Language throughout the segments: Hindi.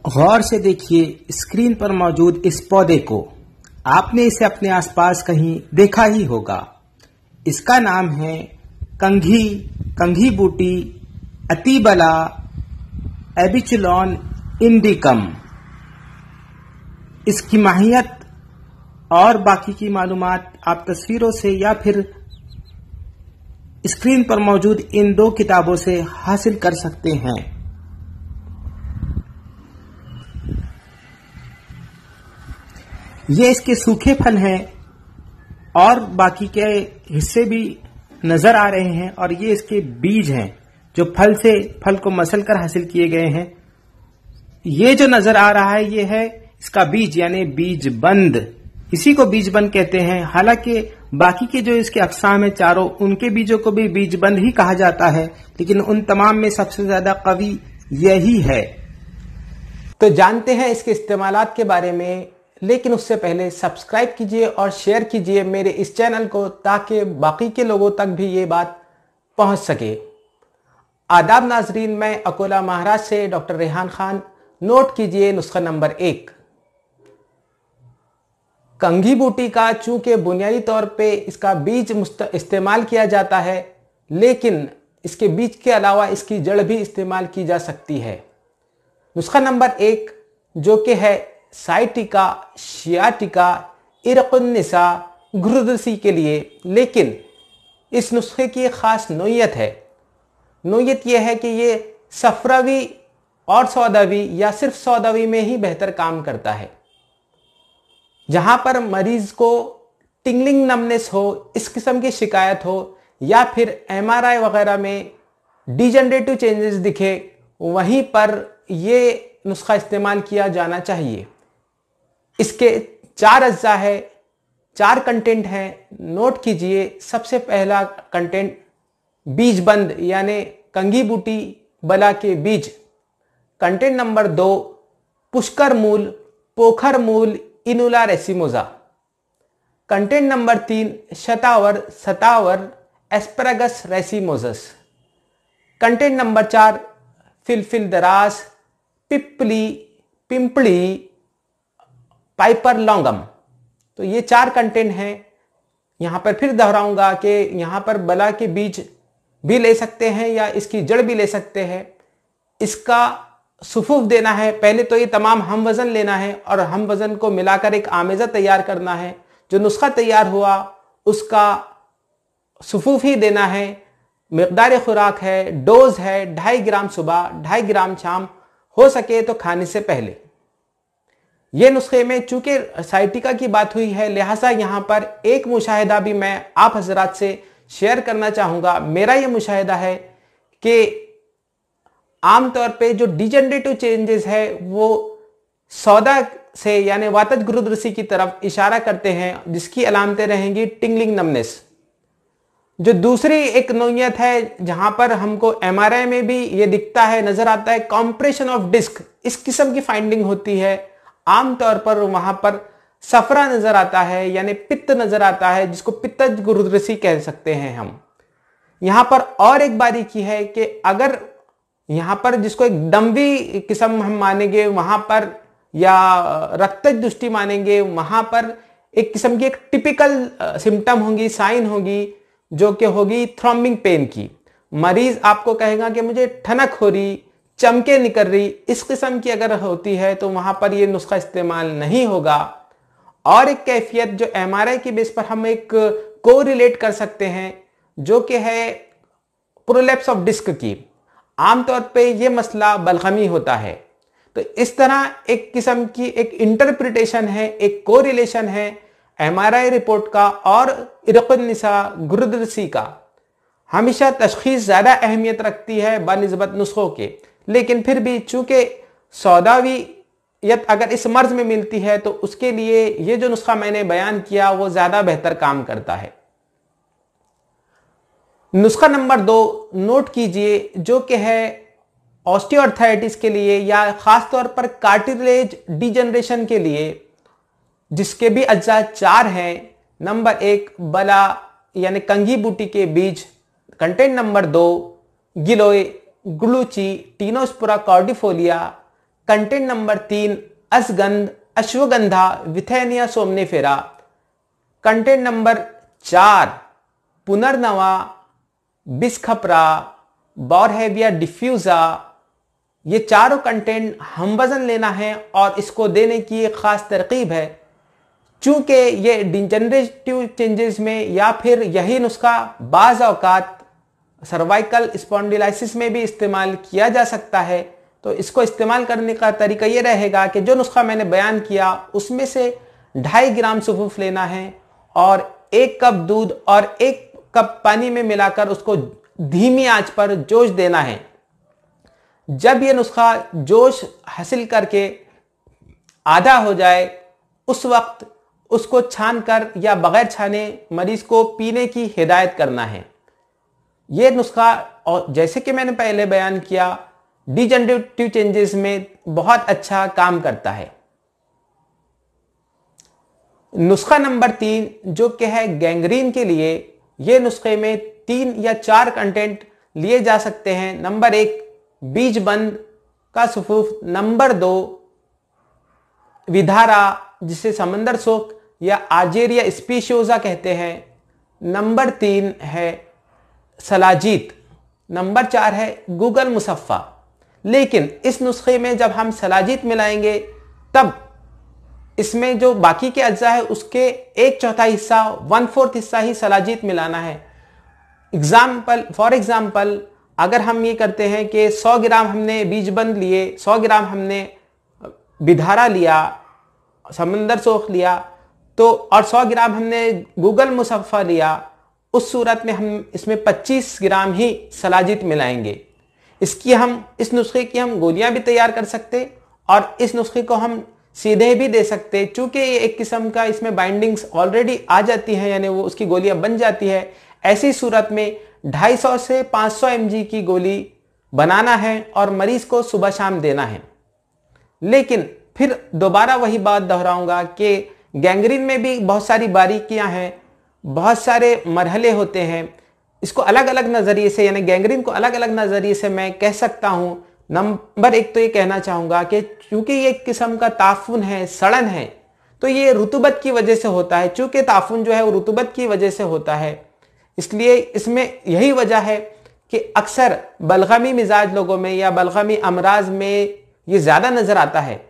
गौर से देखिए स्क्रीन पर मौजूद इस पौधे को। आपने इसे अपने आसपास कहीं देखा ही होगा। इसका नाम है कंघी बूटी अतीबला एबिचुलॉन इंडिकम। इसकी माहियत और बाकी की मालूमात आप तस्वीरों से या फिर स्क्रीन पर मौजूद इन दो किताबों से हासिल कर सकते हैं। ये इसके सूखे फल हैं और बाकी के हिस्से भी नजर आ रहे हैं, और ये इसके बीज हैं जो फल को मसल कर हासिल किए गए हैं। ये जो नजर आ रहा है ये है इसका बीज, यानी बीज बंद। इसी को बीज बंद कहते हैं। हालांकि बाकी के जो इसके अक़साम है चारों, उनके बीजों को भी बीज बंद ही कहा जाता है, लेकिन उन तमाम में सबसे ज्यादा कवी यही है। तो जानते हैं इसके इस्तेमालात के बारे में, लेकिन उससे पहले सब्सक्राइब कीजिए और शेयर कीजिए मेरे इस चैनल को, ताकि बाकी के लोगों तक भी ये बात पहुंच सके। आदाब नाजरीन, मैं अकोला महाराष्ट्र से डॉक्टर रेहान खान। नोट कीजिए नुस्खा नंबर 1। कंघी बूटी का चूंकि बुनियादी तौर पे इसका बीज इस्तेमाल किया जाता है, लेकिन इसके बीज के अलावा इसकी जड़ भी इस्तेमाल की जा सकती है। नुस्खा नंबर 1 जो कि है साइटिका, शियाटिका, इरकुन्निसा, गुरुदसी के लिए, लेकिन इस नुस्खे की एक खास नोयत है। नोयत यह है कि ये सफरावी और सौदावी या सिर्फ सौदावी में ही बेहतर काम करता है। जहां पर मरीज को टिंगलिंग नमनेस हो, इस किस्म की शिकायत हो, या फिर एमआरआई वगैरह में डिजनरेटिव चेंजेस दिखे, वहीं पर ये नुस्खा इस्तेमाल किया जाना चाहिए। इसके 4 अज्जा है, 4 कंटेंट हैं। नोट कीजिए। सबसे पहला कंटेंट बीज बंद, यानी कंघी बूटी बला के बीज। कंटेंट नंबर 2 पुष्कर मूल, पोखर मूल, इनुला रेसिमोजा। कंटेंट नंबर 3 सतावर, एस्परागस रेसिमोजस। कंटेंट नंबर 4 फिलफिल दरास, पिंपली, पाइपर लॉन्गम। तो ये 4 कंटेंट हैं। यहां पर फिर दोहराऊंगा कि यहां पर बला के बीज भी ले सकते हैं या इसकी जड़ भी ले सकते हैं। इसका सुफूफ देना है। पहले तो ये तमाम हम वजन लेना है और हम वजन को मिलाकर एक आमेजा तैयार करना है। जो नुस्खा तैयार हुआ उसका सुफूफ ही देना है। मिकदार खुराक है, डोज है 2.5 ग्राम सुबह, 2.5 ग्राम शाम, हो सके तो खाने से पहले। ये नुस्खे में चूंकि साइटिका की बात हुई है, लिहाजा यहां पर एक मुशाहिदा भी मैं आप हजरात से शेयर करना चाहूंगा। मेरा ये मुशाहिदा है कि आमतौर पे जो डिजनरेटिव चेंजेस है वो सौदा से यानी वातज गुरुदसी की तरफ इशारा करते हैं, जिसकी अलामतें रहेंगी टिंगलिंग नमनेस। जो दूसरी एक नोयत है जहां पर हमको एमआरआई में भी ये दिखता है, नजर आता है, कॉम्प्रेशन ऑफ डिस्क, इस किस्म की फाइंडिंग होती है। आमतौर पर वहां पर सफरा नजर आता है, यानी पित्त नजर आता है, जिसको पित्तज गुरुदसी कह सकते हैं हम। यहां पर और एक बारीकी है कि अगर यहां पर जिसको एक डम्बी किस्म हम मानेंगे वहां पर, या रक्तज दृष्टि मानेंगे, वहां पर एक किस्म की एक टिपिकल सिम्टम होगी, साइन होगी, जो कि होगी थ्रॉम्बिंग पेन की। मरीज आपको कहेगा कि मुझे ठनक हो रही, चमके निकल रही, इस किस्म की अगर होती है तो वहां पर यह नुस्खा इस्तेमाल नहीं होगा। और एक कैफियत जो एमआरआई की बेस पर हम एक को रिलेट कर सकते हैं, जो कि है प्रोलैप्स ऑफ डिस्क की। आमतौर पे ये मसला बलगमी होता है। तो इस तरह एक किस्म की एक इंटरप्रिटेशन है, एक कोरिलेशन है एमआरआई रिपोर्ट का और इरकुन्निसा गुरुदसी का। हमेशा तशखीस ज्यादा अहमियत रखती है बनिस्बत नुस्खों के, लेकिन फिर भी चूंकि सौदावियत अगर इस मर्ज में मिलती है तो उसके लिए ये जो नुस्खा मैंने बयान किया वो ज्यादा बेहतर काम करता है। नुस्खा नंबर 2 नोट कीजिए, जो कि है ऑस्टियोआर्थराइटिस के लिए या खासतौर पर कार्टिलेज डिजनरेशन के लिए, जिसके भी अज्जा 4 हैं। नंबर 1 बला यानी कंघी बूटी के बीज। कंटेंट नंबर 2 गिलोय, ग्लूची, टीनोस्पुरा कॉर्डिफोलिया, कंटेंट नंबर 3 अश्वगंध, अश्वगंधा, विथेनिया सोमनिफेरा। कंटेंट नंबर 4 पुनर्नवा, बिस्खपरा, बॉरहेविया डिफ्यूजा। ये चारों कंटेंट हम वजन लेना है और इसको देने की एक खास तरकीब है। चूंकि ये डिजेनरेटिव चेंजेस में या फिर यही नुस्खा बाज औकात सर्वाइकल स्पॉन्डिलाइसिस में भी इस्तेमाल किया जा सकता है, तो इसको इस्तेमाल करने का तरीका ये रहेगा कि जो नुस्खा मैंने बयान किया उसमें से 2.5 ग्राम सुफूफ लेना है और 1 कप दूध और 1 कप पानी में मिलाकर उसको धीमी आंच पर जोश देना है। जब ये नुस्खा जोश हासिल करके आधा हो जाए उस वक्त उसको छान कर या बगैर छाने मरीज को पीने की हिदायत करना है। ये नुस्खा, और जैसे कि मैंने पहले बयान किया, डिजेनरेटिव चेंजेस में बहुत अच्छा काम करता है। नुस्खा नंबर 3 जो कि है गैंग्रीन के लिए, ये नुस्खे में 3 या 4 कंटेंट लिए जा सकते हैं। नंबर 1 बीज बंद का सुफूफ, नंबर 2 विधारा जिसे समंदर सोक या आजेरिया स्पीशियोजा कहते हैं, नंबर 3 है सलाजीत, नंबर 4 है गूगल मुसफ़ा। लेकिन इस नुस्खे में जब हम सलाजीत मिलाएंगे तब इसमें जो बाकी के अज्जा है उसके 1/4 हिस्सा, 1/4 हिस्सा ही सलाजीत मिलाना है। फॉर एग्जाम्पल अगर हम ये करते हैं कि 100 ग्राम हमने बीजबंद लिए, 100 ग्राम हमने बिधारा लिया, समंदर सोख लिया, तो और 100 ग्राम हमने गूगल मुसफ़ा लिया, उस सूरत में हम इसमें 25 ग्राम ही सलाजीत मिलाएंगे। इस नुस्खे की हम गोलियां भी तैयार कर सकते और इस नुस्खे को हम सीधे भी दे सकते, चूंकि ये एक किस्म का इसमें बाइंडिंग्स ऑलरेडी आ जाती है, यानी वो उसकी गोलियां बन जाती है। ऐसी सूरत में 250 से 500 mg की गोली बनाना है और मरीज को सुबह शाम देना है। लेकिन फिर दोबारा वही बात दोहराऊंगा कि गैंग्रीन में भी बहुत सारी बारीकियां हैं, बहुत सारे मरहले होते हैं। इसको अलग अलग नज़रिए से, यानी गैंग्रीन को अलग अलग नज़रिए से मैं कह सकता हूं। नंबर 1 तो ये कहना चाहूँगा कि चूंकि ये एक किस्म का ताफुन है, सड़न है, तो ये रुतूबत की वजह से होता है। चूंकि ताफुन जो है वो रुतूबत की वजह से होता है, इसलिए इसमें यही वजह है कि अक्सर बलगमी मिजाज लोगों में या बलगमी अमराज में ये ज़्यादा नज़र आता है।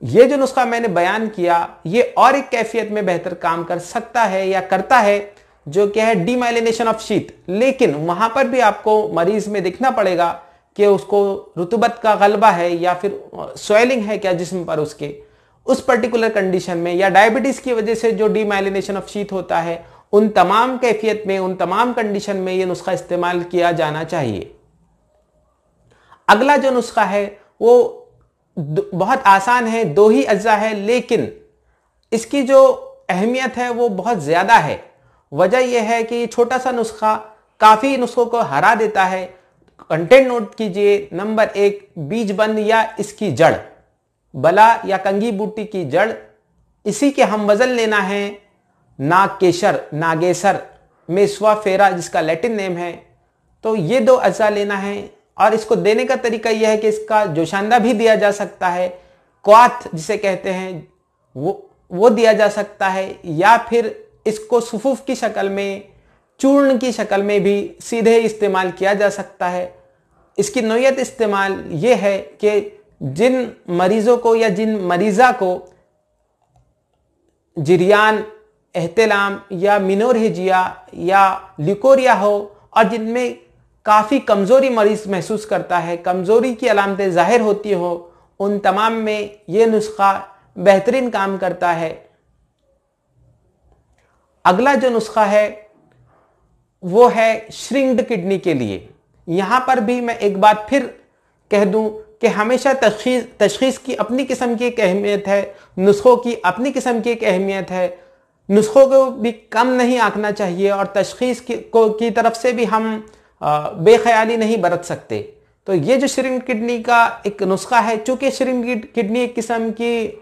ये जो नुस्खा मैंने बयान किया ये और एक कैफियत में बेहतर काम कर सकता है या करता है, जो कि है डीमाइलिनेशन ऑफ शीत। लेकिन वहां पर भी आपको मरीज में देखना पड़ेगा कि उसको रुतूबत का गलबा है या फिर स्वेलिंग है क्या जिस्म पर उसके, उस पर्टिकुलर कंडीशन में, या डायबिटीज की वजह से जो डीमाइलिनेशन ऑफ शीत होता है, उन तमाम कैफियत में, उन तमाम कंडीशन में ये नुस्खा इस्तेमाल किया जाना चाहिए। अगला जो नुस्खा है वो बहुत आसान है, 2 ही अज्जा है, लेकिन इसकी जो अहमियत है वो बहुत ज्यादा है। वजह यह है कि ये छोटा सा नुस्खा काफी नुस्खों को हरा देता है। कंटेंट नोट कीजिए। नंबर 1 बीज बंद या इसकी जड़, बला या कंगी बूटी की जड़, इसी के हम वजन लेना है। नागकेशर, नागेसर, मेस्वा फेरा जिसका लैटिन नेम है, तो ये 2 अज्जा लेना है। और इसको देने का तरीका यह है कि इसका जोशांदा भी दिया जा सकता है, क्वाथ जिसे कहते हैं वो दिया जा सकता है, या फिर इसको सुफूफ की शक्ल में, चूर्ण की शक्ल में भी सीधे इस्तेमाल किया जा सकता है। इसकी नौयत इस्तेमाल ये है कि जिन मरीजों को या जिन मरीजा को जिरियान, एहतिलाम या मिनोरहेजिया या ल्यूकोरिया हो और जिनमें काफ़ी कमज़ोरी मरीज महसूस करता है, कमज़ोरी की अलामतें ज़ाहिर होती हो, उन तमाम में ये नुस्खा बेहतरीन काम करता है। अगला जो नुस्खा है वो है श्रिंक्ड किडनी के लिए। यहाँ पर भी मैं एक बात फिर कह दूं कि हमेशा तशखीस की अपनी किस्म की एक अहमियत है, नुस्खों की अपनी किस्म की एक अहमियत है। नुस्खों को भी कम नहीं आंकना चाहिए और तशखीस की तरफ से भी हम बेख्याली नहीं बरत सकते। तो ये जो श्रिंक्ड किडनी का एक नुस्खा है, चूंकि श्रिंक्ड किडनी एक किस्म की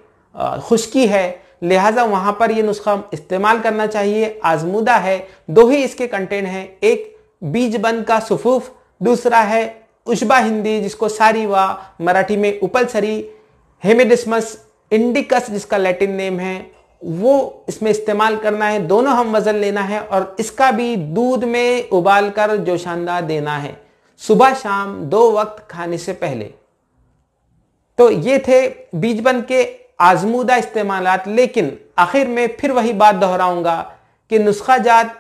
खुश्की है, लिहाजा वहां पर ये नुस्खा इस्तेमाल करना चाहिए। आजमूदा है। 2 ही इसके कंटेंट हैं, एक बीज बंद का सुफूफ, दूसरा है उष्बा हिंदी जिसको सारीवा, मराठी में उपलसरी, हेमिडिस्मस इंडिकस जिसका लैटिन नेम है, वो इसमें इस्तेमाल करना है। दोनों हम वजन लेना है और इसका भी दूध में उबालकर जोशानदा देना है, सुबह शाम 2 वक्त खाने से पहले। तो ये थे बीजबन के आजमूदा इस्तेमालात। लेकिन आखिर में फिर वही बात दोहराऊंगा कि नुस्खा जात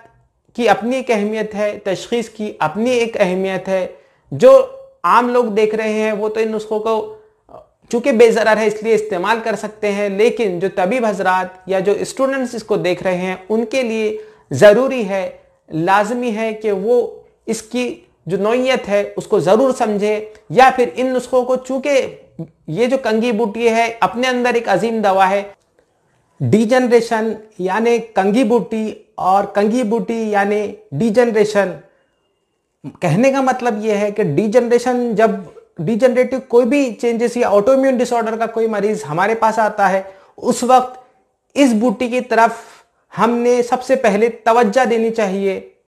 की अपनी एक अहमियत है, तशखीस की अपनी एक अहमियत है। जो आम लोग देख रहे हैं वो तो इन नुस्खों को चूंकि बेज़रर है इसलिए इस्तेमाल कर सकते हैं, लेकिन जो तबीब हजरात या जो स्टूडेंट्स इसको देख रहे हैं उनके लिए ज़रूरी है, लाजमी है कि वो इसकी जो नौइयत है उसको ज़रूर समझे, या फिर इन नुस्खों को, चूंकि ये जो कंगी बूटी है अपने अंदर एक अजीम दवा है। डीजनरेशन यानी कंगी बूटी और कंगी बूटी यानी डीजनरेशन। कहने का मतलब यह है कि डीजनरेशन, जब डीजनरेटिव कोई भी चेंजेस या ऑटोइम्यून डिसऑर्डर का कोई मरीज हमारे पास आता है, उस वक्त इस बूटी की तरफ हमने सबसे पहले तवज्जो देनी चाहिए।